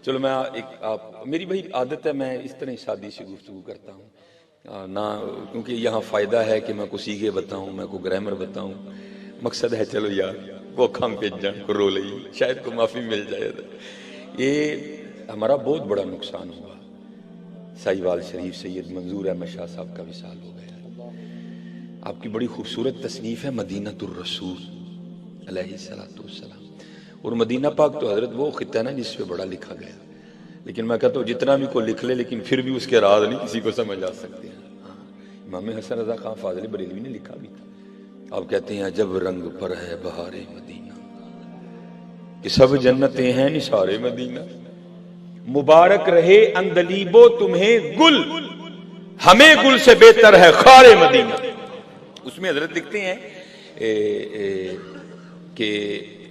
چلو میں میری بھائی عادت ہے میں اس طرح شادی سے گفتگو کرتا ہوں نہ، کیونکہ یہاں فائدہ ہے کہ میں کو سیگے بتاؤں، میں کو گرامر بتاؤں. مقصد ہے چلو یار وہ کھم پہ جان کو رو لئی، شاید کو معافی مل جائے. یہ ہمارا بہت بڑا نقصان ہوا. ساہیوال شریف سید منظور احمد شاہ صاحب کا وصال ہو گیا. آپ کی بڑی خوبصورت تصنیف ہے مدینۃ الرسول علیہ الصلوۃ والسلام. اور مدینہ پاک تو حضرت وہ خطہ ہے نا جس پہ بڑا لکھا گیا، لیکن میں کہتا ہوں جتنا بھی کوئی لکھ لے لیکن پھر بھی اس کے راز نہیں کسی کو سمجھ آ سکتے ہیں. امام حسن رضا خان فاضل بریلوی نے لکھا بھی تھا. آپ کہتے ہیں جب رنگ پر ہے بہار مدینہ کہ سب جنتیں ہیں نثار مدینہ، مبارک رہے اندلیبو تمہیں گل، ہمیں گل سے بہتر ہے خار مدینہ. اس میں حضرت لکھتے ہیں کہ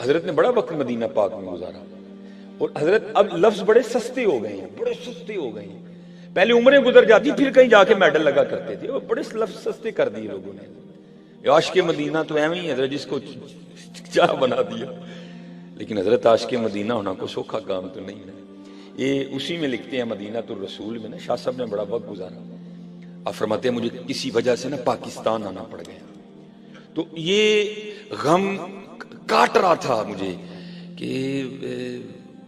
حضرت نے بڑا وقت مدینہ پاک میں گزارا، اور حضرت اب لفظ بڑے سستے ہو گئے ہیں، بڑے سستے ہو گئے ہیں. پہلے عمریں گزر جاتی پھر کہیں جا کے میڈل لگا کرتے تھے، وہ بڑے لفظ سستے کر دیے لوگوں نے. عاشق مدینہ تو ایویں ہی حضرت جس کو چاہ بنا دیا. لیکن حضرت عاشق مدینہ ہونا کو سوکھا کام تو نہیں ہے. یہ اسی میں لکھتے ہیں مدینۃ الرسول میں نا، شاہ صاحب نے بڑا وقت گزارا. آپ فرماتے ہیں مجھے کسی وجہ سے نا پاکستان آنا پڑ گیا، تو یہ غم کاٹ رہا تھا مجھے کہ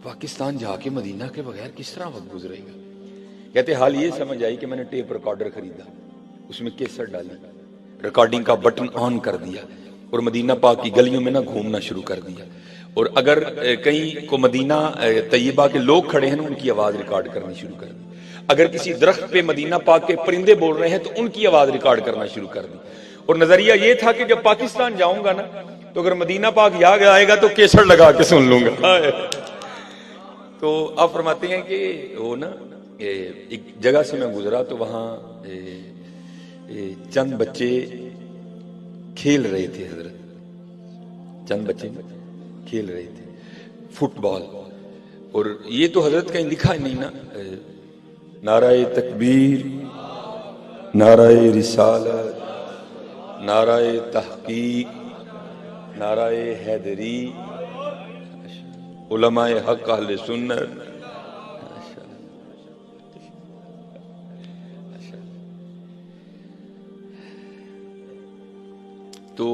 پاکستان جا کے مدینہ کے بغیر کس طرح وقت گزرے گا. کہتے حال یہ سمجھ آئی کہ میں نے ٹیپ ریکارڈر خریدا، اس میں کیسٹ ڈالی، ریکارڈنگ کا بٹن آن کر دیا اور مدینہ پاک کی گلیوں میں نہ گھومنا شروع کر دیا. اور اگر کہیں کو مدینہ طیبہ کے لوگ کھڑے ہیں نا ان کی آواز ریکارڈ کرنی شروع کر دی. اگر کسی درخت پہ مدینہ پاک کے پرندے بول رہے ہیں تو ان کی آواز ریکارڈ کرنا شروع کر دی. اور نظریہ یہ تھا کہ جب پاکستان جاؤں گا نا تو اگر مدینہ پاک یاد آئے گا تو کیسٹ لگا کے سن لوں گا. تو آپ فرماتے ہیں کہ وہ نا ایک جگہ سے میں گزرا تو وہاں چند بچے کھیل رہے تھے. حضرت چند بچے کھیل رہے تھے فٹ بال، اور یہ تو حضرت کہیں لکھا ہی نہیں نا، نعرہ تکبیر، نعرہ رسالت، نعرہ تحقیق، نعرہ حیدری، علماء حق اہل سنت. تو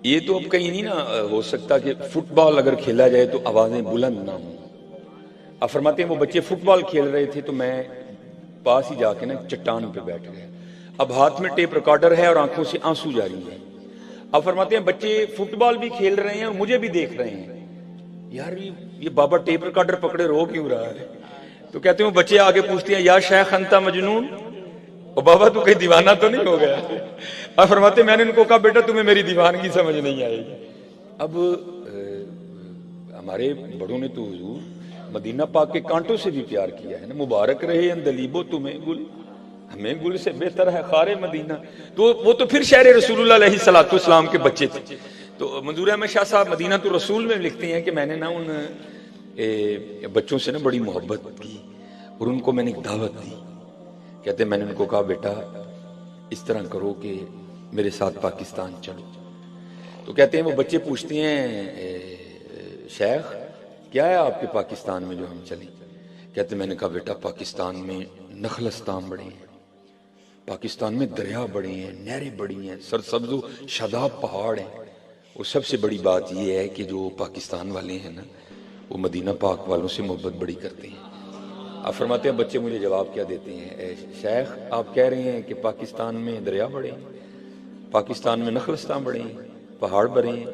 یہ تو اب کہیں نہیں نا ہو سکتا کہ فٹ بال اگر کھیلا جائے تو آوازیں بلند نہ ہوں. آپ فرماتے ہیں وہ بچے فٹ بال کھیل رہے تھے تو میں پاس ہی جا کے نا چٹان پہ بیٹھ گیا. اب ہاتھ میں ٹیپ ریکارڈر ہے اور آنکھوں سے آنسو جاری ہے. آپ فرماتے ہیں بچے فٹ بال بھی کھیل رہے ہیں اور مجھے بھی دیکھ رہے ہیں. یار یہ بابا ٹیپ ریکارڈر پکڑے رو کیوں رہا ہے؟ تو کہتے ہیں وہ بچے آگے پوچھتے ہیں یا شیخ انتا مجنون، او بابا تو کہیں دیوانہ تو نہیں ہو گیا؟ آپ فرماتے میں نے ان کو کہا بیٹا تمہیں میری دیوانگی سمجھ نہیں آئے گی. اب ہمارے بڑوں نے تو حضور مدینہ پاک کے کانٹوں سے بھی پیار کیا ہے نا، مبارک رہے اندلیبو تمہیں گل، ہمیں گل سے بہتر ہے خار مدینہ. تو وہ تو پھر شہر رسول اللہ علیہ الصلوۃ والسلام کے بچے تھے. تو منظور احمد شاہ صاحب مدینۃ الرسول میں لکھتے ہیں کہ میں نے نا ان بچوں سے نا بڑی محبت کی اور ان کو میں نے ایک دعوت دی. کہتے ہیں میں نے ان کو کہا بیٹا اس طرح کرو کہ میرے ساتھ پاکستان چلو. تو کہتے ہیں وہ بچے پوچھتے ہیں شیخ کیا ہے آپ کے پاکستان میں جو ہم چلیں؟ کہتے ہیں میں نے کہا بیٹا پاکستان میں نخلستان بڑے ہیں، پاکستان میں دریا بڑے ہیں، نہریں بڑی ہیں، سرسبز و شاداب پہاڑ ہیں. اور سب سے بڑی بات یہ ہے کہ جو پاکستان والے ہیں نا وہ مدینہ پاک والوں سے محبت بڑی کرتے ہیں. آپ فرماتے ہیں بچے مجھے جواب کیا دیتے ہیں، شیخ آپ کہہ رہے ہیں کہ پاکستان میں دریا بڑے ہیں، پاکستان میں نخلستان بڑے ہیں، پہاڑ بڑے ہیں،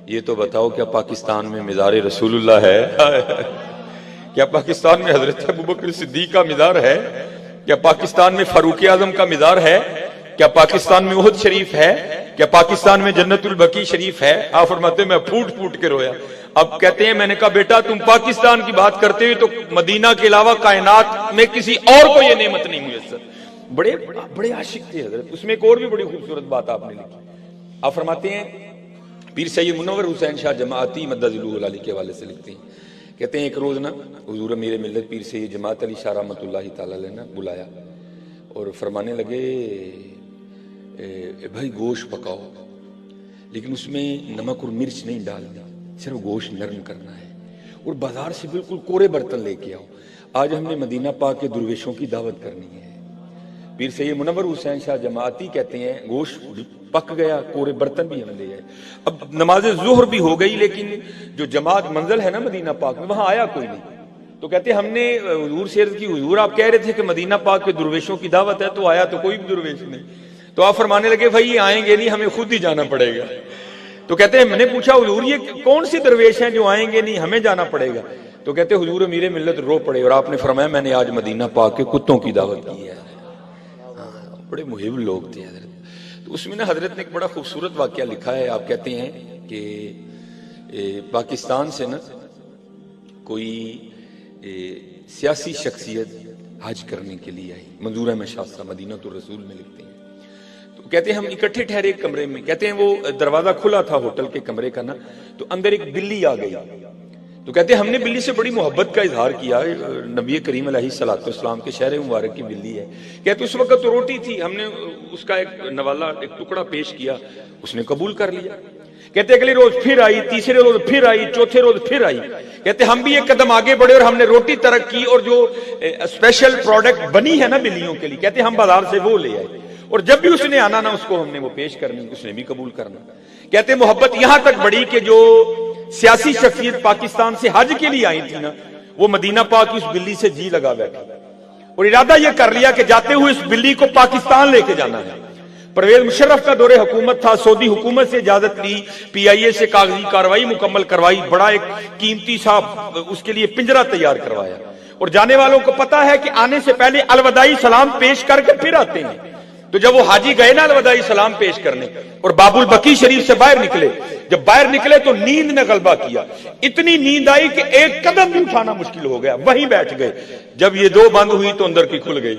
یہ تو بتاؤ کیا پاکستان میں مزار رسول اللہ ہے؟ کیا پاکستان میں حضرت ابوبکر صدیق کا مزار ہے؟ کیا پاکستان میں فاروق اعظم کا مزار ہے؟ کیا پاکستان میں احد شریف ہے؟ کیا پاکستان میں جنت البقیع شریف ہے؟ آپ فرماتے ہیں میں پھوٹ پھوٹ کے رویا. اب کہتے ہیں میں نے کہا بیٹا تم پاکستان کی بات کرتے ہوئے تو مدینہ کے علاوہ کائنات میں کسی اور کو یہ نعمت نہیں میسر. بڑے عاشق تھے حضرت. اس میں ایک اور بھی بڑی خوبصورت بات آپ نے لکھی. آپ فرماتے ہیں پیر سید منور حسین شاہ جماعتی مدد ذوالہ علی کے حوالے سے لکھتے ہیں، کہتے ہیں ایک روز نا حضور امیر ملت پیر سید جماعت علی شاہ رحمۃ اللہ تعالی علیہ نے بلایا اور فرمانے لگے بھائی گوشت پکاؤ لیکن اس میں نمک اور مرچ نہیں ڈالنا، صرف گوشت نرم کرنا ہے. اور بازار سے بالکل کورے برتن لے کے آؤ. آج ہم نے مدینہ پاک کے درویشوں کی دعوت کرنی ہے. پیر سید منور حسین شاہ جماعتی کہتے ہیں گوشت پک گیا, کورے برتن بھی ہم لے آئے. اب نماز ظہر بھی ہو گئی, لیکن جو جماعت منزل ہے نا مدینہ پاک میں, وہاں آیا کوئی نہیں. تو کہتے ہم نے حضور سے عرض کی, حضور آپ کہہ رہے تھے کہ مدینہ پاک کے درویشوں کی دعوت ہے, تو آیا تو کوئی بھی درویش نہیں. تو آپ فرمانے لگے بھائی یہ آئیں گے نہیں, ہمیں خود ہی جانا پڑے گا. تو کہتے ہیں میں نے پوچھا حضور یہ کون سی درویش ہیں جو آئیں گے نہیں, ہمیں جانا پڑے گا. تو کہتے حضور امیر ملت رو پڑے, اور آپ نے فرمایا میں نے آج مدینہ پاک کے کتوں کی دعوت کی ہے. بڑے محب لوگ تھے حضرت. تو اس میں نا حضرت نے ایک بڑا خوبصورت واقعہ لکھا ہے. آپ کہتے ہیں کہ پاکستان سے نا کوئی سیاسی شخصیت حج کرنے کے لیے آئی, منظور احمد شاہ صاحب مدینہ الرسول میں لکھتے ہیں. تو کہتے ہیں ہم اکٹھے ٹھہرے ایک کمرے میں, کہتے ہیں وہ دروازہ کھلا تھا ہوٹل کے کمرے کا نا, تو اندر ایک بلی آ گئی. تو کہتے ہیں ہم نے بلی سے بڑی محبت کا اظہار کیا, نبی کریم علیہ الصلوۃ والسلام کے شہر مبارک کی بلی ہے. کہتے اس وقت تو روٹی تھی, ہم نے اس کا ایک نوالا ایک ٹکڑا پیش کیا, اس نے قبول کر لیا. کہتے اگلے روز پھر آئی, تیسرے روز پھر آئی, چوتھے روز پھر آئی. کہتے ہم بھی ایک قدم آگے بڑھے اور ہم نے روٹی ترک کی, اور جو اسپیشل پروڈکٹ بنی ہے نا بلیوں کے لیے, کہتے ہم بازار سے وہ لے آئے. اور جب بھی اس نے آنا نا, اس کو ہم نے وہ پیش کرنی, اس نے بھی قبول کرنا. کہتے محبت یہاں تک بڑھی کہ جو سیاسی شخصیت پاکستان سے حج کے لیے آئی تھی نا, وہ مدینہ پاک کی اس بلی سے جی لگا بیٹھا, اور ارادہ یہ کر لیا کہ جاتے ہوئے اس بلی کو پاکستان لے کے جانا ہے. پرویز مشرف کا دور حکومت تھا, سعودی حکومت سے اجازت لی, پی آئی اے سے کاغذی کاروائی مکمل کروائی, بڑا ایک قیمتی سا اس کے لیے پنجرہ تیار کروایا. اور جانے والوں کو پتا ہے کہ آنے سے پہلے الوداعی سلام پیش کر کے پھر آتے ہیں. تو جب وہ حاجی گئے نا الوداعی سلام پیش کرنے, اور باب البقیع شریف سے باہر نکلے, جب باہر نکلے تو نیند نے غلبہ کیا, اتنی نیند آئی کہ ایک قدم بھی اٹھانا مشکل ہو گیا, وہیں بیٹھ گئے. جب یہ دو بند ہوئی تو اندر کی کھل گئی.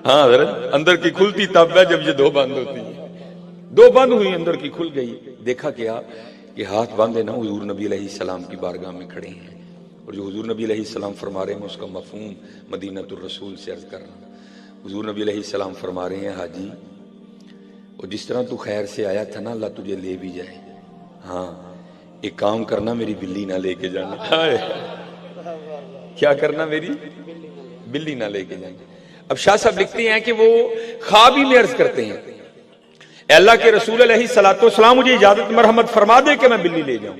ہاں حضرت اندر کی کھلتی تب ہے جب یہ دو بند ہوتی ہیں. دو بند ہوئی, اندر کی کھل گئی. دیکھا کیا کہ ہاتھ باندھے نا حضور نبی علیہ السلام کی بارگاہ میں کھڑے ہیں, اور جو حضور نبی علیہ السلام فرما رہے ہیں اس کا مفہوم مدینہ الرسول سے عرض کرنا. حضور نبی علیہ السلام فرما رہے ہیں حاجی, اور جس طرح تو خیر سے آیا تھا نا, اللہ تجھے لے بھی جائے. ہاں ایک کام کرنا, میری بلی نہ لے کے جانا. کیا کرنا, میری بلی نہ لے کے جانا. اب شاہ صاحب لکھتے ہیں کہ وہ خواب ہی میں عرض کرتے ہیں, اے اللہ کے رسول علیہ الصلوۃ والسلام مجھے اجازت مرحمت فرما دے کہ میں بلی لے جاؤں.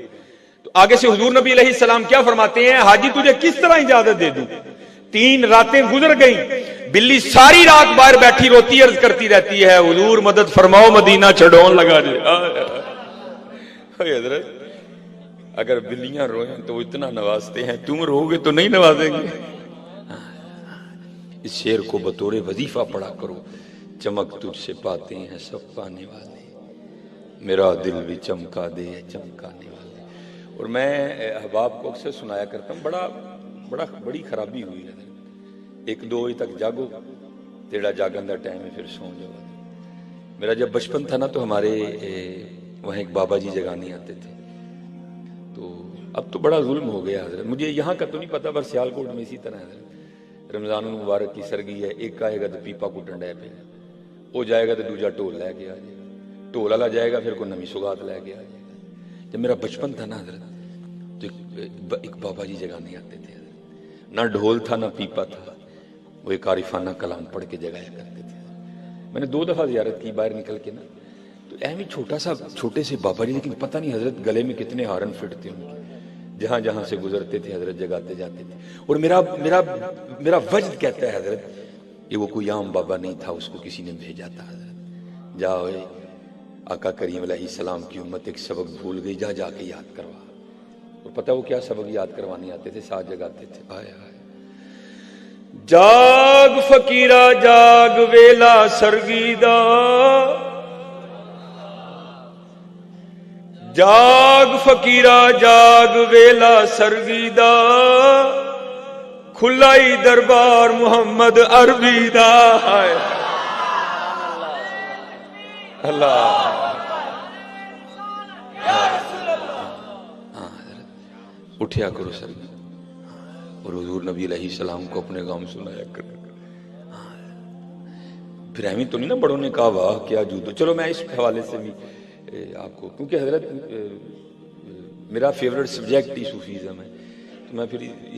تو آگے سے حضور نبی علیہ السلام کیا فرماتے ہیں, حاجی تجھے کس طرح اجازت دے دوں. 3 راتیں گزر گئیں, بلی ساری رات باہر بیٹھی روتی عرض کرتی رہتی ہے, حضور مدد فرماؤ مدینہ چھڑون لگا جائے. حضرت اگر بلیاں روئیں تو وہ اتنا نوازتے ہیں, تم رو گے تو نہیں نوازیں گے. اس شعر کو بطور وظیفہ پڑھا کرو, چمک تجھ سے پاتے ہیں سب پانے والے, میرا دل بھی چمکا دے چمکانے والے. اور میں احباب کو اکثر سنایا کرتا ہوں, بڑی خرابی ہوئی ہے. 1-2 بجے تک جاگو, تیرا جاگن دا ٹائم ہے, پھر سو جاؤ. میرا جب بچپن تھا نا تو ہمارے وہاں ایک بابا جی جگانے آتے تھے. تو اب تو بڑا ظلم ہو گیا حضرت, مجھے یہاں کا تو نہیں پتا, پر سیالکوٹ میں اسی طرح ہے. رمضان المبارک کی سرگی ہے, ایک آئے گا تو پیپا کٹن ڈے پہ, وہ جائے گا تو دوجا ٹول لے کے آ جائے گا, ٹول والا جائے گا پھر کوئی نمی سوگات لے کے آ جائے گا. جب میرا بچپن تھا نا حضرت, تو ایک بابا جی جگانے آتے تھے. نہ ڈھول تھا نہ پیپا تھا, وہ ایک عارفانہ کلام پڑھ کے جگایا کرتے تھے. میں نے 2 دفعہ زیارت کی باہر نکل کے نا, تو اہم ہی چھوٹے سے بابا جی, لیکن پتہ نہیں حضرت گلے میں کتنے ہارن فٹ تھے ان کے, جہاں جہاں سے گزرتے تھے حضرت جگاتے جاتے تھے. اور میرا وجد کہتا ہے حضرت, یہ وہ کوئی عام بابا نہیں تھا, اس کو کسی نے بھیجا تھا. حضرت جاؤ, آقا کریم علیہ السلام کی امت ایک سبق بھول گئی, جا کے یاد کروا. اور پتہ وہ کیا سبق یاد کروانے آتے تھے, ساتھ جگاتے تھے. آئے جاگ فقیرہ جاگ ویلا سرگیدہ, جاگ فقیرہ جاگ ویلا سرگیدہ, کھلائی دربار محمد عربی دا. اللہ اٹھیا کرو سر, اور حضور نبی علیہ السلام کو اپنے غم سنایا کر. پھر اہمی تو نہیں نا بڑوں نے کہا واہ کیا جودو. چلو میں اس حوالے سے بھی آپ کو, کیونکہ حضرت میرا فیوریٹ سبجیکٹ ہی صوفیزم ہے، تو میں پھر